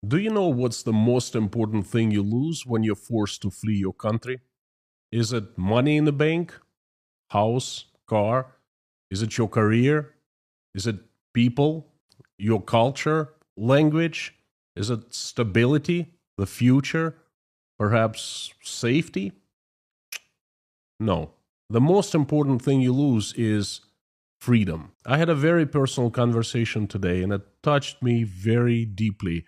Do you know what's the most important thing you lose when you're forced to flee your country? Is it money in the bank? House? Car? Is it your career? Is it people? Your culture? Language? Is it stability? The future? Perhaps safety? No. The most important thing you lose is freedom. I had a very personal conversation today and it touched me very deeply.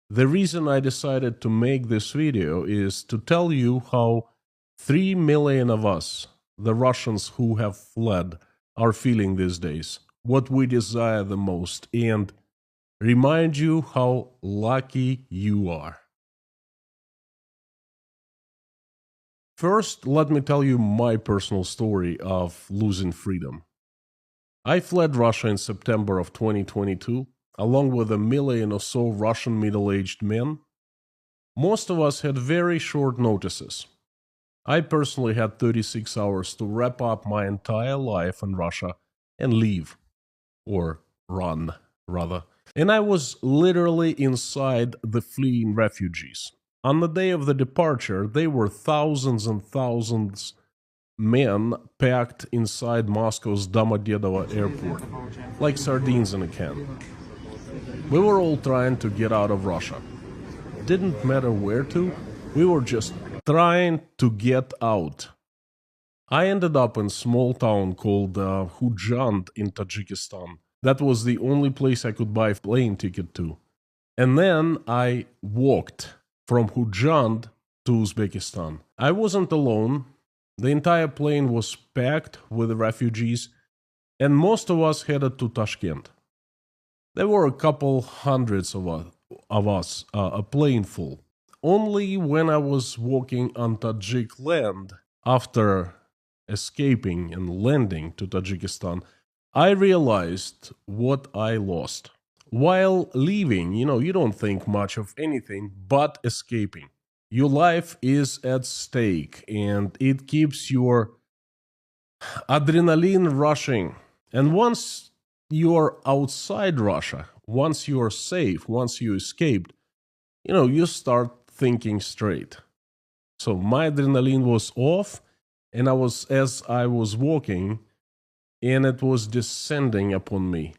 The reason I decided to make this video is to tell you how 3 million of us, the Russians who have fled, are feeling these days, what we desire the most, and remind you how lucky you are. First, let me tell you my personal story of losing freedom. I fled Russia in September of 2022, along with 1 million or so Russian middle-aged men. Most of us had very short notices. I personally had 36 hours to wrap up my entire life in Russia and leave. Or run, rather. And I was literally inside the fleeing refugees. On the day of the departure, there were thousands and thousands men packed inside Moscow's Domodedovo airport, like sardines in a can. We were all trying to get out of Russia. Didn't matter where to, we were just trying to get out. I ended up in a small town called Khujand in Tajikistan. That was the only place I could buy a plane ticket to. And then I walked from Khujand to Uzbekistan. I wasn't alone. The entire plane was packed with refugees, and most of us headed to Tashkent. There were a couple hundreds of us, a plane full. Only when I was walking on Tajik land, after escaping and landing to Tajikistan, I realized what I lost. While leaving, you don't think much of anything but escaping. Your life is at stake and it keeps your adrenaline rushing. And once you're outside Russia, once you're safe, once you escaped, you start thinking straight. So my adrenaline was off, and as I was walking, and it was descending upon me.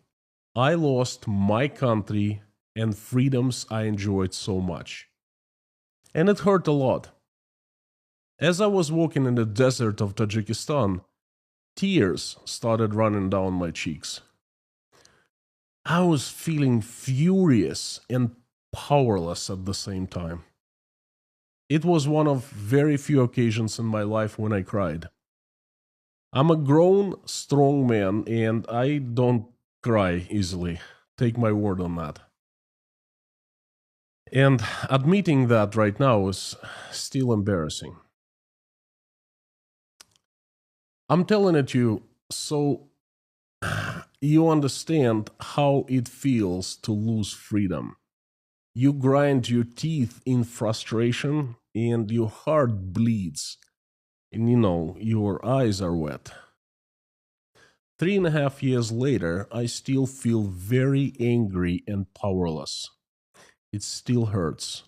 I lost my country and freedoms I enjoyed so much. And it hurt a lot. As I was walking in the desert of Tajikistan, tears started running down my cheeks. I was feeling furious and powerless at the same time. It was one of very few occasions in my life when I cried. I'm a grown, strong man, and I don't cry easily. Take my word on that. And admitting that right now is still embarrassing. I'm telling it to you so you understand how it feels to lose freedom. You grind your teeth in frustration and your heart bleeds. And your eyes are wet. 3.5 years later, I still feel very angry and powerless. It still hurts.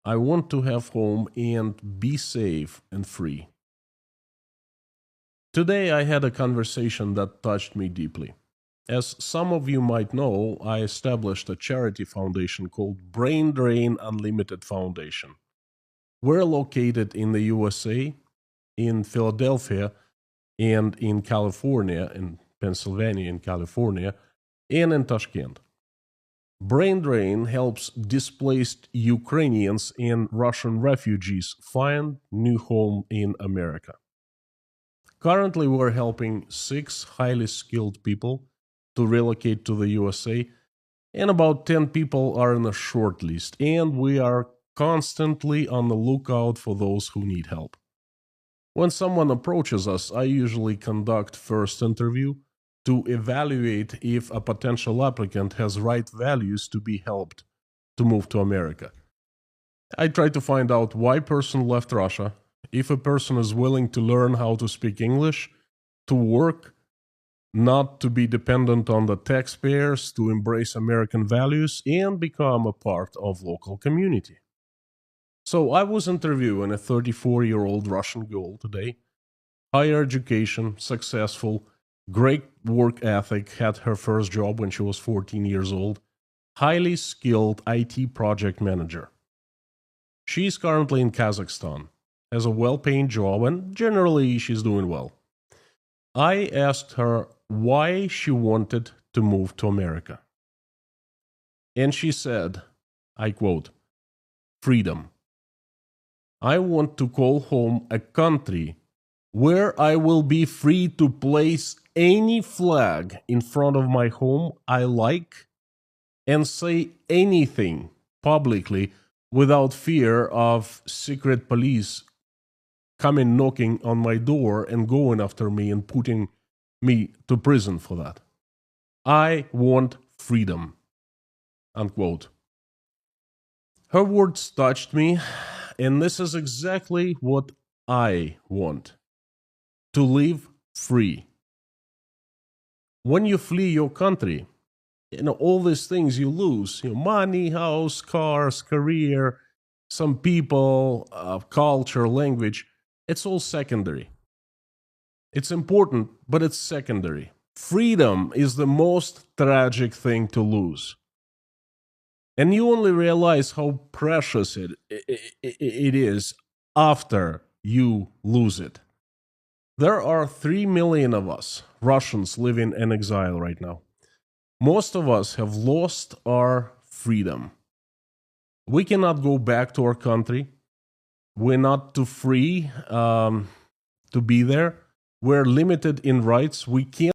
I want to have home and be safe and free. Today I had a conversation that touched me deeply. As some of you might know, I established a charity foundation called Brain Drain Unlimited Foundation. We're located in the USA, in Philadelphia, and in California, in Pennsylvania, in California, and in Tashkent. Brain Drain helps displaced Ukrainians and Russian refugees find new home in America. Currently, we're helping 6 highly skilled people to relocate to the USA, and about 10 people are in a short list, and we are constantly on the lookout for those who need help. When someone approaches us, I usually conduct first interview to evaluate if a potential applicant has right values to be helped to move to America. I try to find out why a person left Russia, if a person is willing to learn how to speak English, to work, not to be dependent on the taxpayers, to embrace American values, and become a part of local community. So I was interviewing a 34-year-old Russian girl today. Higher education, successful, great work ethic, had her first job when she was 14 years old, highly skilled IT project manager. She is currently in Kazakhstan, has a well-paying job, and generally she's doing well. I asked her why she wanted to move to America. And she said, I quote, freedom. I want to call home a country where I will be free to place any flag in front of my home I like and say anything publicly without fear of secret police coming knocking on my door and going after me and putting me to prison for that. I want freedom. Unquote. Her words touched me, and this is exactly what I want. To live free. When you flee your country, all these things you lose, money, house, cars, career, some people, culture, language, it's all secondary. It's important, but it's secondary. Freedom is the most tragic thing to lose. And you only realize how precious it is after you lose it. There are 3 million of us, Russians, living in exile right now. Most of us have lost our freedom. We cannot go back to our country. We're not too free to be there. We're limited in rights. We can't